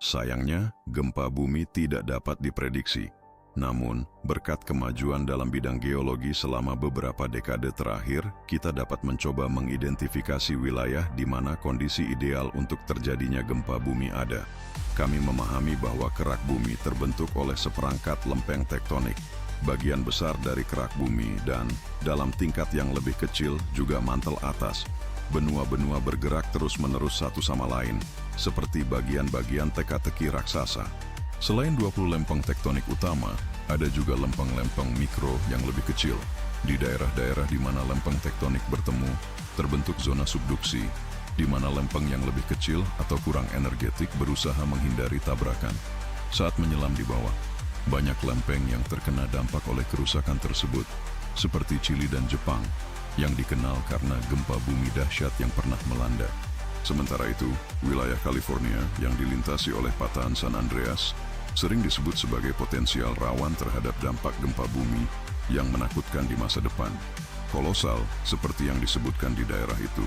Sayangnya, gempa bumi tidak dapat diprediksi. Namun, berkat kemajuan dalam bidang geologi selama beberapa dekade terakhir, kita dapat mencoba mengidentifikasi wilayah di mana kondisi ideal untuk terjadinya gempa bumi ada. Kami memahami bahwa kerak bumi terbentuk oleh seperangkat lempeng tektonik. Bagian besar dari kerak bumi dan, dalam tingkat yang lebih kecil, juga mantel atas. Benua-benua bergerak terus-menerus satu sama lain, seperti bagian-bagian teka-teki raksasa. Selain 20 lempeng tektonik utama, ada juga lempeng-lempeng mikro yang lebih kecil. Di daerah-daerah di mana lempeng tektonik bertemu, terbentuk zona subduksi, di mana lempeng yang lebih kecil atau kurang energetik berusaha menghindari tabrakan. Saat menyelam di bawah, banyak lempeng yang terkena dampak oleh kerusakan tersebut, seperti Chili dan Jepang, yang dikenal karena gempa bumi dahsyat yang pernah melanda. Sementara itu, wilayah California yang dilintasi oleh patahan San Andreas sering disebut sebagai potensial rawan terhadap dampak gempa bumi yang menakutkan di masa depan. Kolosal, seperti yang disebutkan di daerah itu,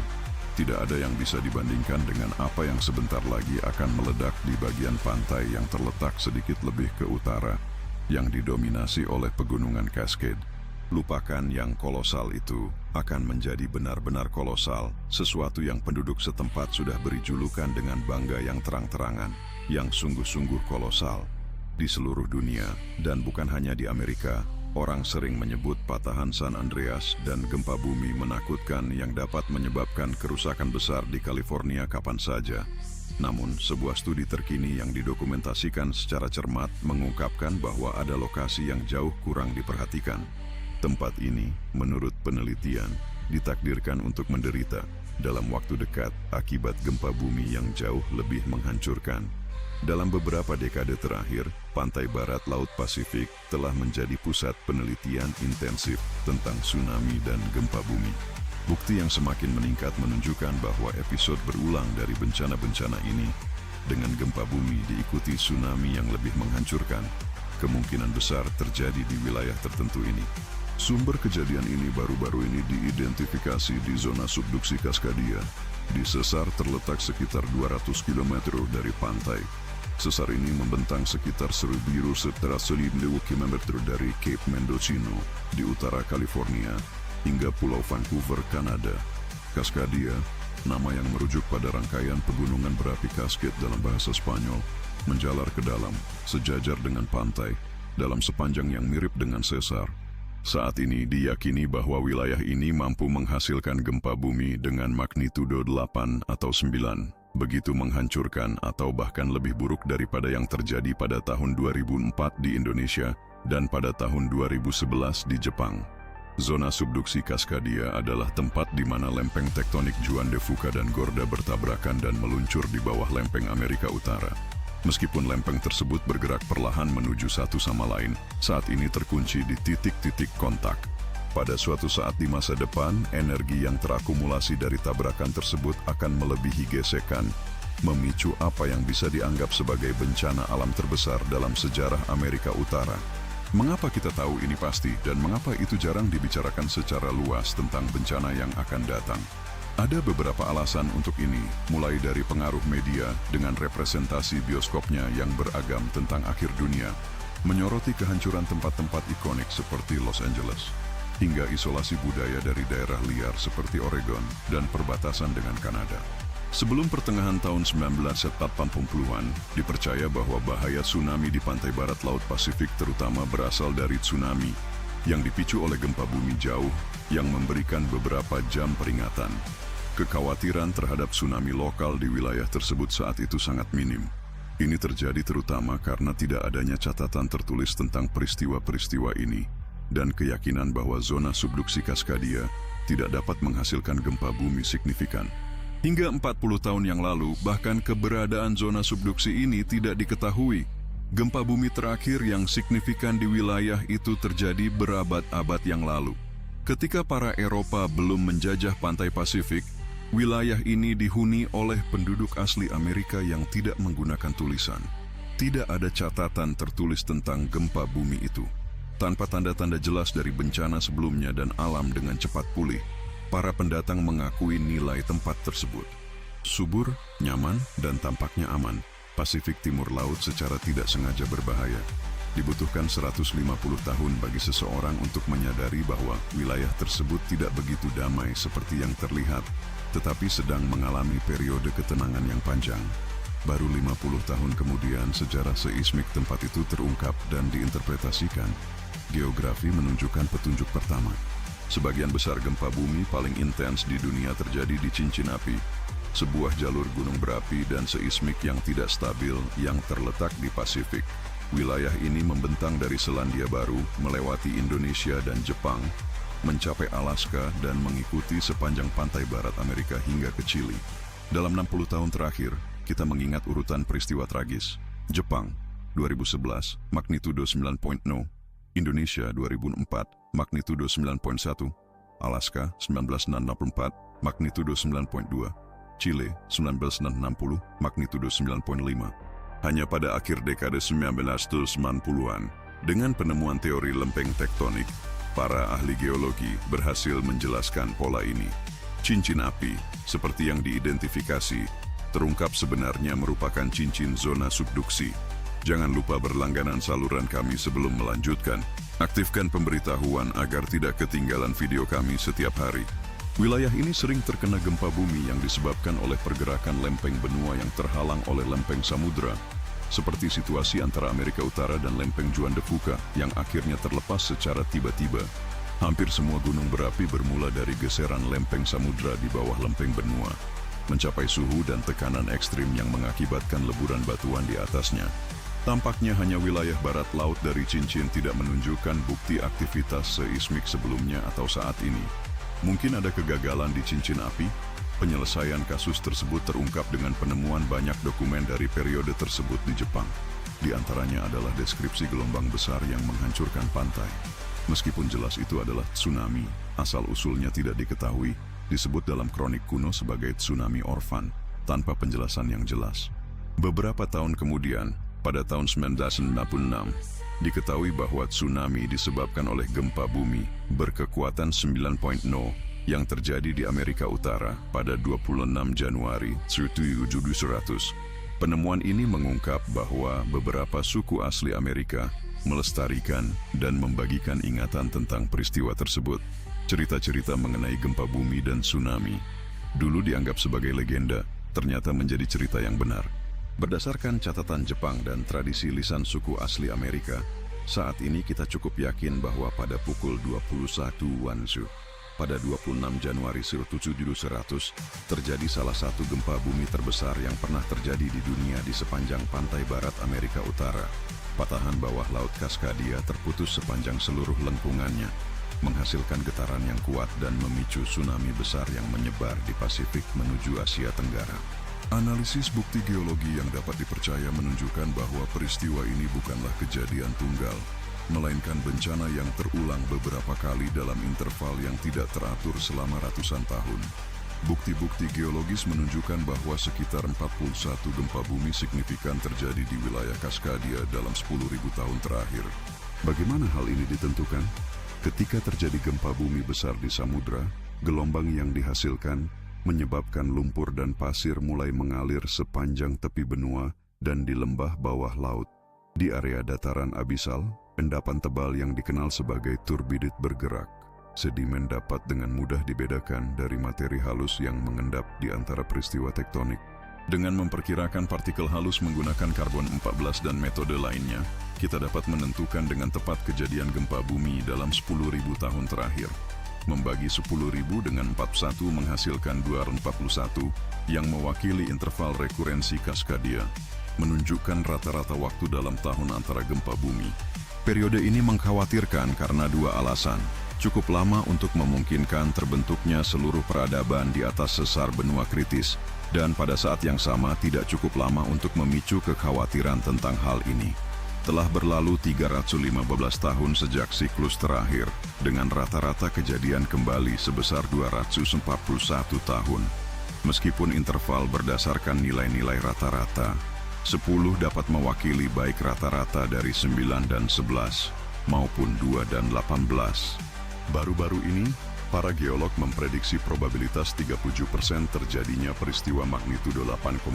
tidak ada yang bisa dibandingkan dengan apa yang sebentar lagi akan meledak di bagian pantai yang terletak sedikit lebih ke utara, yang didominasi oleh pegunungan Cascade. Lupakan yang kolosal itu akan menjadi benar-benar kolosal, sesuatu yang penduduk setempat sudah beri julukan dengan bangga yang terang-terangan, yang sungguh-sungguh kolosal. Di seluruh dunia, dan bukan hanya di Amerika, orang sering menyebut patahan San Andreas dan gempa bumi menakutkan yang dapat menyebabkan kerusakan besar di California kapan saja. Namun, sebuah studi terkini yang didokumentasikan secara cermat mengungkapkan bahwa ada lokasi yang jauh kurang diperhatikan. Tempat ini, menurut penelitian, ditakdirkan untuk menderita dalam waktu dekat akibat gempa bumi yang jauh lebih menghancurkan. Dalam beberapa dekade terakhir, pantai barat Laut Pasifik telah menjadi pusat penelitian intensif tentang tsunami dan gempa bumi. Bukti yang semakin meningkat menunjukkan bahwa episode berulang dari bencana-bencana ini, dengan gempa bumi diikuti tsunami yang lebih menghancurkan, kemungkinan besar terjadi di wilayah tertentu ini. Sumber kejadian ini baru-baru ini diidentifikasi di zona subduksi Cascadia, di sesar terletak sekitar 200 km dari pantai. Sesar ini membentang sekitar 1.110 km dari Cape Mendocino di utara California hingga Pulau Vancouver, Kanada. Cascadia, nama yang merujuk pada rangkaian pegunungan berapi Cascade dalam bahasa Spanyol, menjalar ke dalam, sejajar dengan pantai, dalam sepanjang yang mirip dengan sesar. Saat ini diyakini bahwa wilayah ini mampu menghasilkan gempa bumi dengan magnitudo 8 atau 9. Begitu menghancurkan atau bahkan lebih buruk daripada yang terjadi pada tahun 2004 di Indonesia dan pada tahun 2011 di Jepang. Zona subduksi Cascadia adalah tempat di mana lempeng tektonik Juan de Fuca dan Gorda bertabrakan dan meluncur di bawah lempeng Amerika Utara. Meskipun lempeng tersebut bergerak perlahan menuju satu sama lain, saat ini terkunci di titik-titik kontak. Pada suatu saat di masa depan, energi yang terakumulasi dari tabrakan tersebut akan melebihi gesekan, memicu apa yang bisa dianggap sebagai bencana alam terbesar dalam sejarah Amerika Utara. Mengapa kita tahu ini pasti dan mengapa itu jarang dibicarakan secara luas tentang bencana yang akan datang? Ada beberapa alasan untuk ini, mulai dari pengaruh media dengan representasi bioskopnya yang beragam tentang akhir dunia, menyoroti kehancuran tempat-tempat ikonik seperti Los Angeles, hingga isolasi budaya dari daerah liar seperti Oregon dan perbatasan dengan Kanada. Sebelum pertengahan tahun 1980-an, dipercaya bahwa bahaya tsunami di pantai barat Laut Pasifik terutama berasal dari tsunami yang dipicu oleh gempa bumi jauh yang memberikan beberapa jam peringatan. Kekhawatiran terhadap tsunami lokal di wilayah tersebut saat itu sangat minim. Ini terjadi terutama karena tidak adanya catatan tertulis tentang peristiwa-peristiwa ini dan keyakinan bahwa zona subduksi Cascadia tidak dapat menghasilkan gempa bumi signifikan. Hingga 40 tahun yang lalu, bahkan keberadaan zona subduksi ini tidak diketahui. Gempa bumi terakhir yang signifikan di wilayah itu terjadi berabad-abad yang lalu. Ketika para Eropa belum menjajah pantai Pasifik, wilayah ini dihuni oleh penduduk asli Amerika yang tidak menggunakan tulisan. Tidak ada catatan tertulis tentang gempa bumi itu. Tanpa tanda-tanda jelas dari bencana sebelumnya dan alam dengan cepat pulih, para pendatang mengakui nilai tempat tersebut subur, nyaman, dan tampaknya aman. Pasifik Timur Laut secara tidak sengaja berbahaya. Dibutuhkan 150 tahun bagi seseorang untuk menyadari bahwa wilayah tersebut tidak begitu damai seperti yang terlihat, tetapi sedang mengalami periode ketenangan yang panjang. Baru 50 tahun kemudian sejarah seismik tempat itu terungkap dan diinterpretasikan. Geografi menunjukkan petunjuk pertama. Sebagian besar gempa bumi paling intens di dunia terjadi di cincin api, sebuah jalur gunung berapi dan seismik yang tidak stabil yang terletak di Pasifik. Wilayah ini membentang dari Selandia Baru, melewati Indonesia dan Jepang, mencapai Alaska dan mengikuti sepanjang pantai barat Amerika hingga ke Chili. Dalam 60 tahun terakhir, kita mengingat urutan peristiwa tragis. Jepang, 2011, magnitudo 9.0. Indonesia, 2004, magnitudo 9.1. Alaska, 1964, magnitudo 9.2. Chile, 1960, magnitudo 9.5. Hanya pada akhir dekade 1990-an, dengan penemuan teori lempeng tektonik, para ahli geologi berhasil menjelaskan pola ini. Cincin api, seperti yang diidentifikasi, terungkap sebenarnya merupakan cincin zona subduksi. Jangan lupa berlangganan saluran kami sebelum melanjutkan. Aktifkan pemberitahuan agar tidak ketinggalan video kami setiap hari. Wilayah ini sering terkena gempa bumi yang disebabkan oleh pergerakan lempeng benua yang terhalang oleh lempeng samudra, seperti situasi antara Amerika Utara dan lempeng Juan de Fuca yang akhirnya terlepas secara tiba-tiba. Hampir semua gunung berapi bermula dari geseran lempeng samudra di bawah lempeng benua, mencapai suhu dan tekanan ekstrim yang mengakibatkan leburan batuan di atasnya. Tampaknya hanya wilayah barat laut dari cincin tidak menunjukkan bukti aktivitas seismik sebelumnya atau saat ini. Mungkin ada kegagalan di cincin api. Penyelesaian kasus tersebut terungkap dengan penemuan banyak dokumen dari periode tersebut di Jepang. Di antaranya adalah deskripsi gelombang besar yang menghancurkan pantai. Meskipun jelas itu adalah tsunami, asal-usulnya tidak diketahui, disebut dalam kronik kuno sebagai tsunami orphan, tanpa penjelasan yang jelas. Beberapa tahun kemudian, pada tahun 1996, diketahui bahwa tsunami disebabkan oleh gempa bumi berkekuatan 9.0 yang terjadi di Amerika Utara pada 26 Januari 1700. Penemuan ini mengungkap bahwa beberapa suku asli Amerika melestarikan dan membagikan ingatan tentang peristiwa tersebut. Cerita-cerita mengenai gempa bumi dan tsunami, dulu dianggap sebagai legenda, ternyata menjadi cerita yang benar. Berdasarkan catatan Jepang dan tradisi lisan suku asli Amerika, saat ini kita cukup yakin bahwa pada pukul 21 Wanzu, pada 26 Januari 1700, terjadi salah satu gempa bumi terbesar yang pernah terjadi di dunia di sepanjang pantai barat Amerika Utara. Patahan bawah laut Cascadia terputus sepanjang seluruh lengkungannya, menghasilkan getaran yang kuat dan memicu tsunami besar yang menyebar di Pasifik menuju Asia Tenggara. Analisis bukti geologi yang dapat dipercaya menunjukkan bahwa peristiwa ini bukanlah kejadian tunggal, melainkan bencana yang terulang beberapa kali dalam interval yang tidak teratur selama ratusan tahun. Bukti-bukti geologis menunjukkan bahwa sekitar 41 gempa bumi signifikan terjadi di wilayah Cascadia dalam 10.000 tahun terakhir. Bagaimana hal ini ditentukan? Ketika terjadi gempa bumi besar di samudra, gelombang yang dihasilkan menyebabkan lumpur dan pasir mulai mengalir sepanjang tepi benua dan di lembah bawah laut. Di area dataran abisal, endapan tebal yang dikenal sebagai turbidit bergerak. Sedimen dapat dengan mudah dibedakan dari materi halus yang mengendap di antara peristiwa tektonik. Dengan memperkirakan partikel halus menggunakan karbon 14 dan metode lainnya, kita dapat menentukan dengan tepat kejadian gempa bumi dalam 10.000 tahun terakhir. Membagi 10.000 dengan 41 menghasilkan 241 yang mewakili interval rekurensi Cascadia, menunjukkan rata-rata waktu dalam tahun antara gempa bumi. Periode ini mengkhawatirkan karena dua alasan. Cukup lama untuk memungkinkan terbentuknya seluruh peradaban di atas sesar benua kritis, dan pada saat yang sama tidak cukup lama untuk memicu kekhawatiran tentang hal ini. Telah berlalu 315 tahun sejak siklus terakhir, dengan rata-rata kejadian kembali sebesar 241 tahun. Meskipun interval berdasarkan nilai-nilai rata-rata, 10 dapat mewakili baik rata-rata dari 9 dan 11, maupun 2 dan 18. Baru-baru ini, Para geolog memprediksi probabilitas 37% terjadinya peristiwa magnitudo 8,2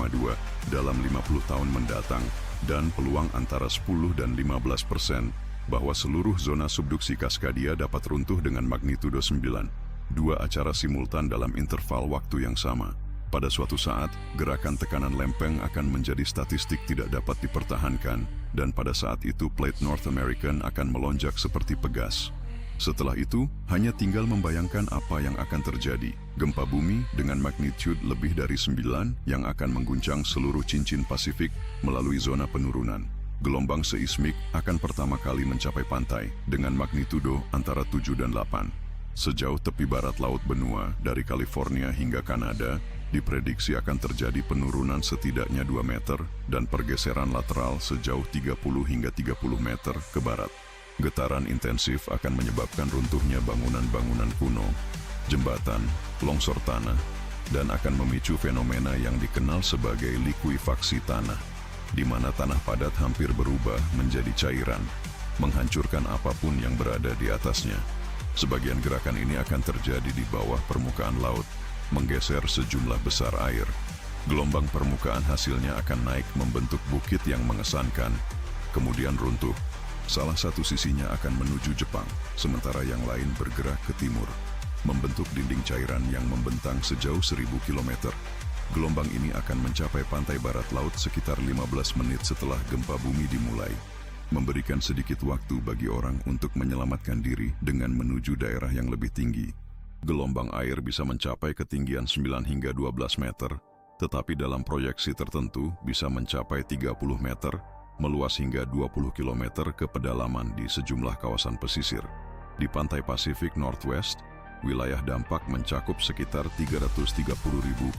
dalam 50 tahun mendatang dan peluang antara 10 dan 15% bahwa seluruh zona subduksi Kaskadia dapat runtuh dengan magnitudo 9. Dua acara simultan dalam interval waktu yang sama. Pada suatu saat, gerakan tekanan lempeng akan menjadi statistik tidak dapat dipertahankan dan pada saat itu plate North American akan melonjak seperti pegas. Setelah itu, hanya tinggal membayangkan apa yang akan terjadi. Gempa bumi dengan magnitude lebih dari 9 yang akan mengguncang seluruh cincin Pasifik melalui zona penurunan. Gelombang seismik akan pertama kali mencapai pantai dengan magnitudo antara 7 dan 8. Sejauh tepi barat Laut Benua dari California hingga Kanada, diprediksi akan terjadi penurunan setidaknya 2 meter dan pergeseran lateral sejauh 30 hingga 30 meter ke barat. Getaran intensif akan menyebabkan runtuhnya bangunan-bangunan kuno, jembatan, longsor tanah, dan akan memicu fenomena yang dikenal sebagai likuifaksi tanah, di mana tanah padat hampir berubah menjadi cairan, menghancurkan apapun yang berada di atasnya. Sebagian gerakan ini akan terjadi di bawah permukaan laut, menggeser sejumlah besar air. Gelombang permukaan hasilnya akan naik membentuk bukit yang mengesankan, kemudian runtuh. Salah satu sisinya akan menuju Jepang, sementara yang lain bergerak ke timur, membentuk dinding cairan yang membentang sejauh 1000 km. Gelombang ini akan mencapai pantai barat laut sekitar 15 menit setelah gempa bumi dimulai, memberikan sedikit waktu bagi orang untuk menyelamatkan diri dengan menuju daerah yang lebih tinggi. Gelombang air bisa mencapai ketinggian 9 hingga 12 meter, tetapi dalam proyeksi tertentu bisa mencapai 30 meter, meluas hingga 20 km ke pedalaman di sejumlah kawasan pesisir. Di pantai Pasifik Northwest, wilayah dampak mencakup sekitar 330.000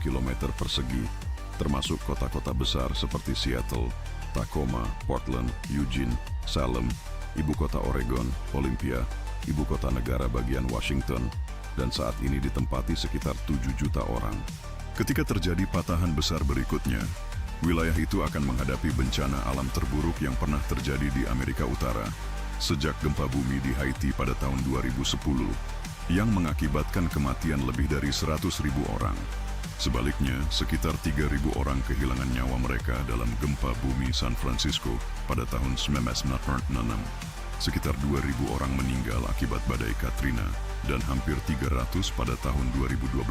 km persegi, termasuk kota-kota besar seperti Seattle, Tacoma, Portland, Eugene, Salem, ibu kota Oregon, Olympia, ibu kota negara bagian Washington, dan saat ini ditempati sekitar 7 juta orang. Ketika terjadi patahan besar berikutnya, wilayah itu akan menghadapi bencana alam terburuk yang pernah terjadi di Amerika Utara sejak gempa bumi di Haiti pada tahun 2010 yang mengakibatkan kematian lebih dari 100.000 orang. Sebaliknya, sekitar 3.000 orang kehilangan nyawa mereka dalam gempa bumi San Francisco pada tahun 1996. Sekitar 2.000 orang meninggal akibat badai Katrina dan hampir 300 pada tahun 2012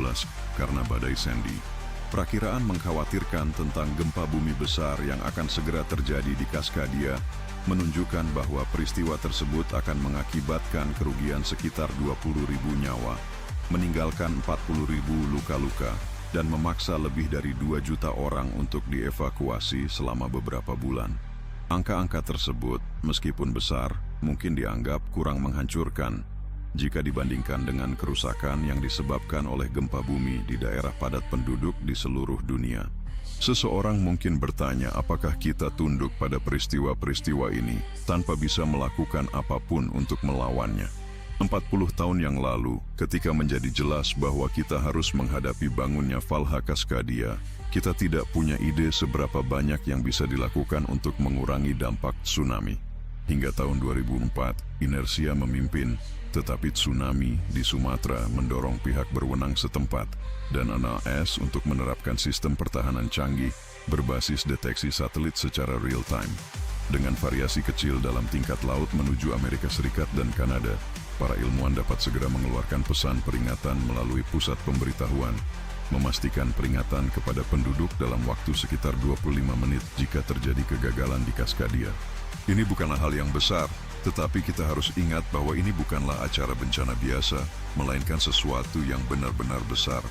karena badai Sandy. Perakiraan mengkhawatirkan tentang gempa bumi besar yang akan segera terjadi di Kaskadia menunjukkan bahwa peristiwa tersebut akan mengakibatkan kerugian sekitar 20.000 nyawa, meninggalkan 40.000 luka-luka, dan memaksa lebih dari 2 juta orang untuk dievakuasi selama beberapa bulan. Angka-angka tersebut, meskipun besar, mungkin dianggap kurang menghancurkan jika dibandingkan dengan kerusakan yang disebabkan oleh gempa bumi di daerah padat penduduk di seluruh dunia. Seseorang mungkin bertanya apakah kita tunduk pada peristiwa-peristiwa ini tanpa bisa melakukan apapun untuk melawannya. 40 tahun yang lalu, ketika menjadi jelas bahwa kita harus menghadapi bangunnya Valha Kaskadia, kita tidak punya ide seberapa banyak yang bisa dilakukan untuk mengurangi dampak tsunami. Hingga tahun 2004, inersia memimpin, tetapi tsunami di Sumatera mendorong pihak berwenang setempat dan NLS untuk menerapkan sistem pertahanan canggih berbasis deteksi satelit secara real-time. Dengan variasi kecil dalam tingkat laut menuju Amerika Serikat dan Kanada, para ilmuwan dapat segera mengeluarkan pesan peringatan melalui pusat pemberitahuan, memastikan peringatan kepada penduduk dalam waktu sekitar 25 menit jika terjadi kegagalan di Kaskadia. Ini bukanlah hal yang besar, tetapi kita harus ingat bahwa ini bukanlah acara bencana biasa, melainkan sesuatu yang benar-benar besar.